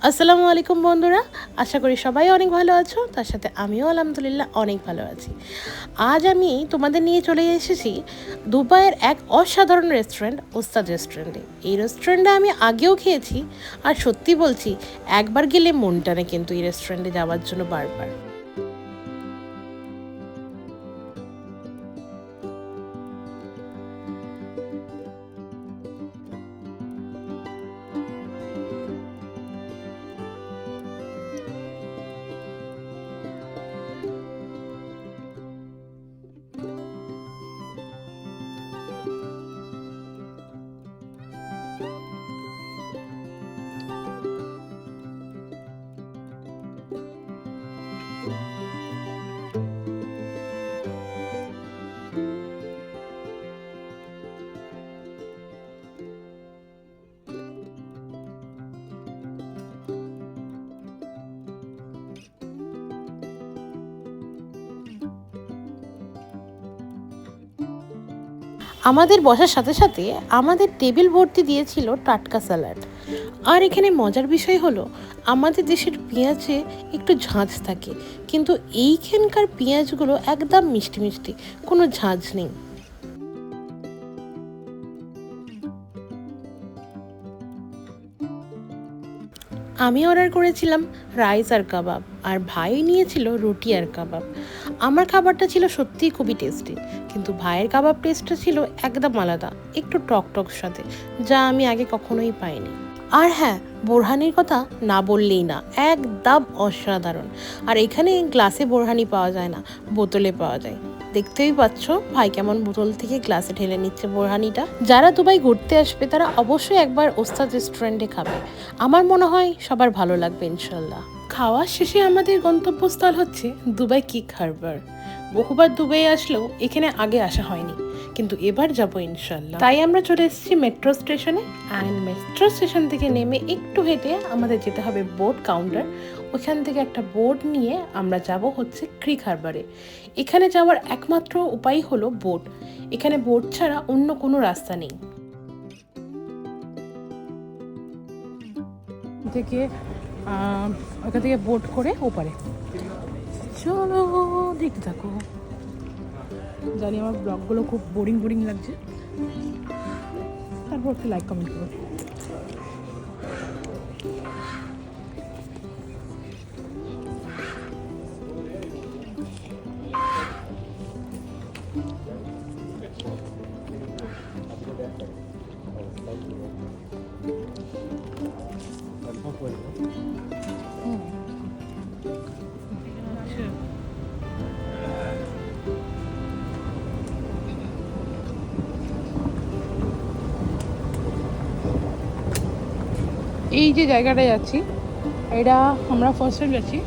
আসসালামু আলাইকুম বন্ধুরা, আশা করি সবাই অনেক ভালো আছো। তার সাথে আমিও আলহামদুলিল্লাহ অনেক ভালো আছি। আজ আমি তোমাদের নিয়ে চলে এসেছি দুবাইয়ের এক অসাধারণ রেস্টুরেন্ট, ওস্তাদ রেস্টুরেন্টে। এই রেস্টুরেন্টে আমি আগেও খেয়েছি, আর সত্যি বলছি একবার গেলে মন টানে কিন্তু এই রেস্টুরেন্টে যাওয়ার জন্য বারবার। আমাদের বসার সাথে সাথে আমাদের টেবিল ভর্তি দিয়েছিল টাটকা স্যালাড। আর এখানে মজার বিষয় হলো, আমাদের দেশের পেঁয়াজে একটু ঝাঁঝ থাকে, কিন্তু এইখানকার পেঁয়াজগুলো একদম মিষ্টি মিষ্টি, কোনো ঝাঁঝ নেই। আমি অর্ডার করেছিলাম রাইস আর কাবাব, আর ভাই নিয়েছিল রুটি আর কাবাব। আমার খাবারটা ছিল সত্যিই খুবই টেস্টি, কিন্তু ভাইয়ের কাবাব টেস্টটা ছিল একদম আলাদা, একটু টক টক সাথে, যা আমি আগে কখনোই পাইনি। আর হ্যাঁ, বোরহানির কথা না বললেই না, একদম অসাধারণ। আর এখানে গ্লাসে বোরহানি পাওয়া যায় না, বোতলে পাওয়া যায়। দেখতেই পাচ্ছ ভাই কেমন বোতল থেকে গ্লাসে ঢেলে নিচ্ছে বোরহানিটা। যারা দুবাই ঘুরতে আসবে তারা অবশ্যই একবার ওস্তাদ রেস্টুরেন্টে খাবে, আমার মনে হয় সবার ভালো লাগবে ইনশাল্লাহ। খাওয়ার শেষে আমাদের গন্তব্যস্থল হচ্ছে দুবাই কিক হারবার। বহুবার দুবাই আসলেও এখানে আগে আসা হয়নি, কিন্তু এবার যাব ইনশাল্লাহ। তাই আমরা চলে এসেছি মেট্রো স্টেশনে। অ্যান্ড মেট্রো স্টেশন থেকে নেমে একটু হেঁটে আমাদের যেতে হবে বোট কাউন্টার। ওখান থেকে একটা বোট নিয়ে আমরা যাব হচ্ছে ক্রিক হারবারে। এখানে যাওয়ার একমাত্র উপায় হলো বোট, এখানে বোট ছাড়া অন্য কোনো রাস্তা নেই। থেকে ওখান থেকে বোট করে ওপারে চলো, দেখতে থাকো। জানি আমার ব্লগগুলো খুব বোরিং বোরিং লাগছে, তারপর একটু লাইক কমেন্ট করো। এই যে জায়গাটায় যাচ্ছি, এটা আমরা ফার্স্ট টাইম যাচ্ছি।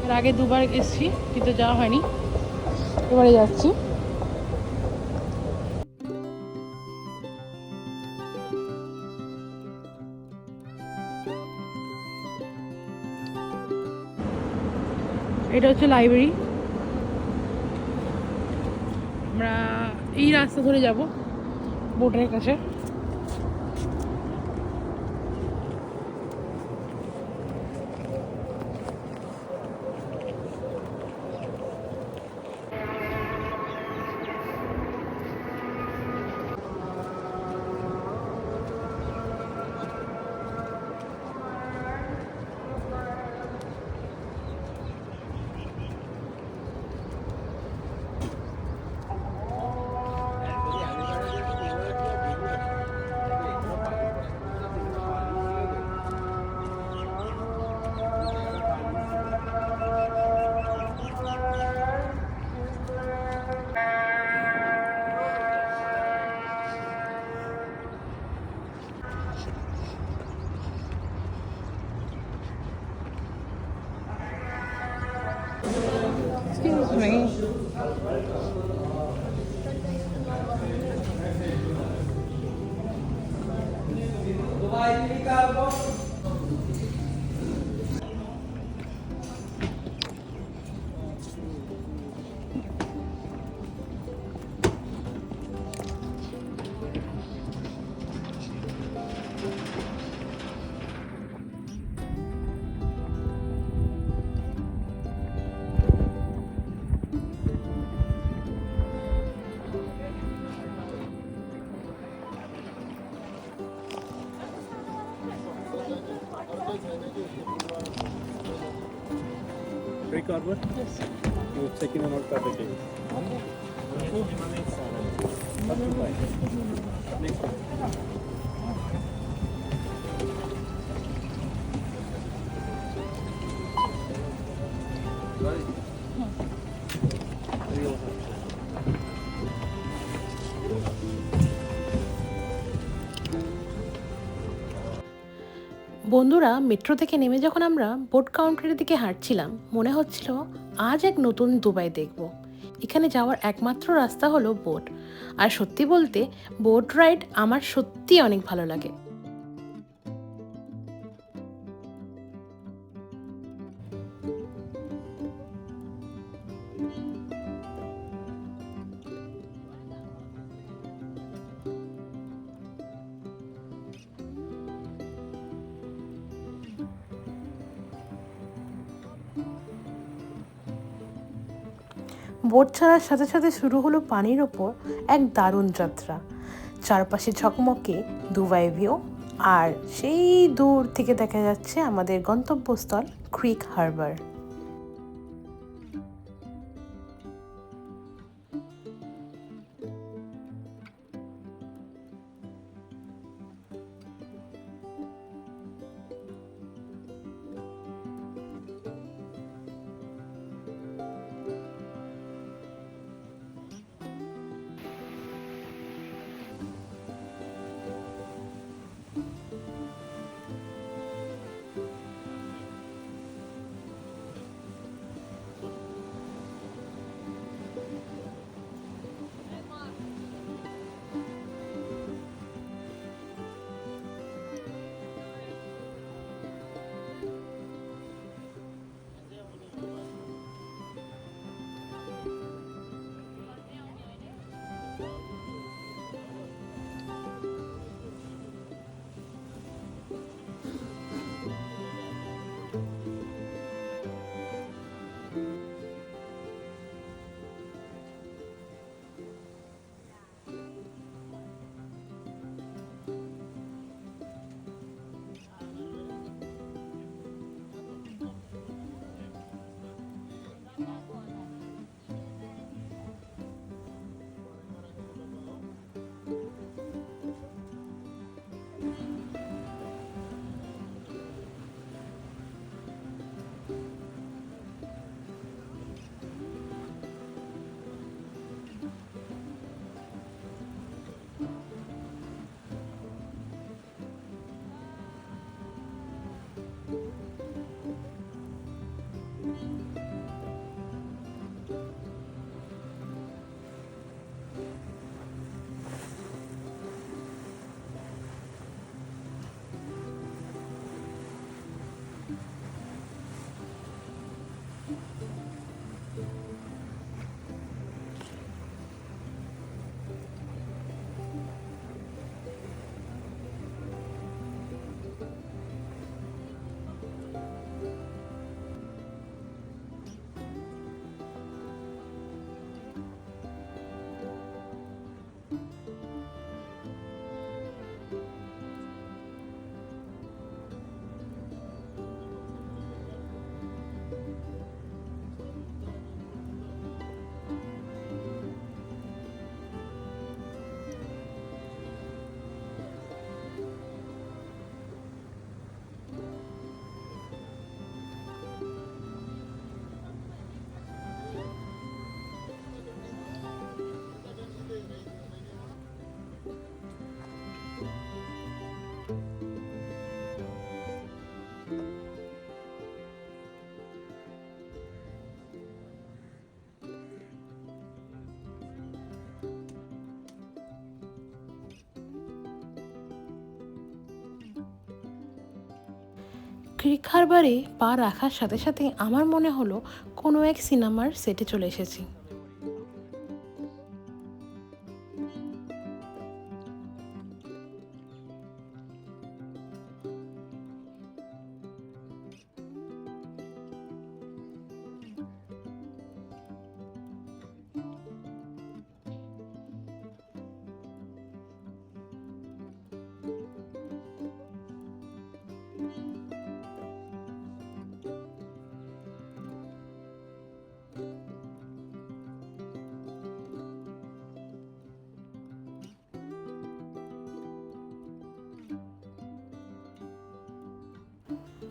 এর আগে দুবার এসেছি কিন্তু যাওয়া হয়নি, এবারে যাচ্ছি। এটা হচ্ছে লাইব্রেরি। আমরা এই রাস্তা ধরে যাব বোটের কাছে। Excuse me. Pre-covered? Yes. You check in and out the day. Next one. বন্ধুরা, মেট্রো থেকে নেমে যখন আমরা বোট কাউন্টারের দিকে হাঁটছিলাম, মনে হচ্ছিল আজ এক নতুন দুবাই দেখব। এখানে যাওয়ার একমাত্র রাস্তা হলো বোট। আর সত্যি বলতে বোট রাইড আমার সত্যি অনেক ভালো লাগে। বোট ছাড়ার সাথে সাথে শুরু হলো পানির ওপর এক দারুণ যাত্রা। চারপাশে ঝকমকে দুবাই ভিউ, আর সেই দূর থেকে দেখা যাচ্ছে আমাদের গন্তব্যস্থল ক্রিক হারবার। ক্রিক হারবারে পা রাখার সাথে সাথে আমার মনে হলো কোনো এক সিনেমার সেটে চলে এসেছি।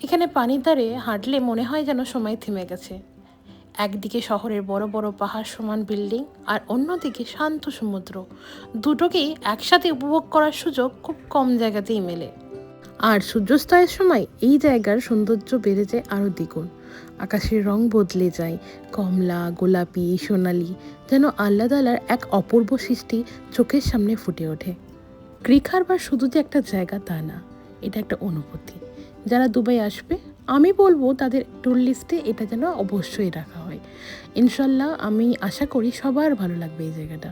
এখানে পানির ধারে হাঁটলে মনে হয় যেন সময় থেমে গেছে। একদিকে শহরের বড় বড় পাহাড় সমান বিল্ডিং আর অন্যদিকে শান্ত সমুদ্র, দুটোকেই একসাথে উপভোগ করার সুযোগ খুব কম জায়গাতেই মেলে। আর সূর্যাস্তয়ের সময় এই জায়গার সৌন্দর্য বেড়ে যায় আরও দ্বিগুণ। আকাশের রং বদলে যায়, কমলা, গোলাপি, সোনালি, যেন আল্লাহ তাআলার এক অপূর্ব সৃষ্টি চোখের সামনে ফুটে ওঠে। ক্রিক হারবার শুধু যে একটা জায়গা তা না, এটা একটা অনুভূতি। যারা দুবাই আসবে আমি বলবো তাদের ট্যুর লিস্টে এটা যেন অবশ্যই রাখা হয়। ইনশাল্লাহ আমি আশা করি সবার ভালো লাগবে এই জায়গাটা।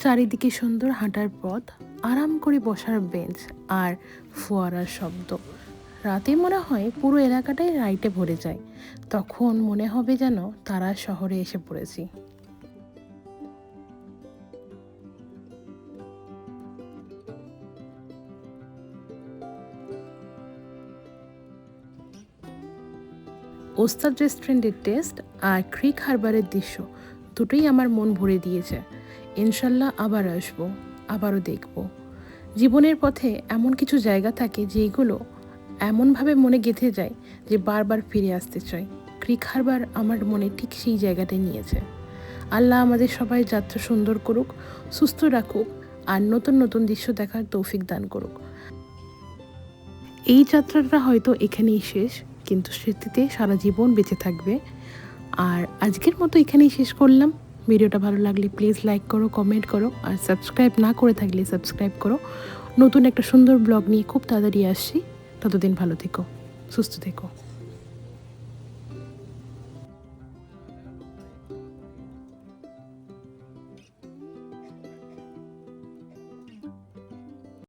চারিদিকে সুন্দর হাঁটার পথ, আরাম করে বসার বেঞ্চ আর ফোয়ারার শব্দ। রাতে মনে হয় পুরো এলাকাটাই লাইটে ভরে যায়, তখন মনে হবে যেন তারা শহরে এসে পড়েছি। ওস্তাদ রেস্টুরেন্টের টেস্ট আর ক্রিক হারবারের দৃশ্য দুটোই আমার মন ভরে দিয়েছে। ইনশাল্লাহ আবার আসবো, আবারও দেখব। জীবনের পথে এমন কিছু জায়গা থাকে যেগুলো এমনভাবে মনে গেঁথে যায় যে বারবার ফিরে আসতে চাই। ক্রিক হারবার আমার মনে ঠিক সেই জায়গাটায় নিয়েছে। আল্লাহ আমাদের সবাই যাত্রা সুন্দর করুক, সুস্থ রাখুক আর নতুন নতুন দৃশ্য দেখার তৌফিক দান করুক। এই যাত্রাটা হয়তো এখানেই শেষ, কিন্তু স্মৃতিতে সারা জীবন বেঁচে থাকবে। আর আজকের মতো এখানেই শেষ করলাম। ভিডিওটা ভালো লাগলে প্লিজ লাইক করো, কমেন্ট করো, আর সাবস্ক্রাইব না করে থাকলে সাবস্ক্রাইব করো। নতুন একটা সুন্দর ব্লগ নিয়ে খুব তাড়াতাড়ি আসছি। ততদিন ভালো থেকো, সুস্থ থেকো।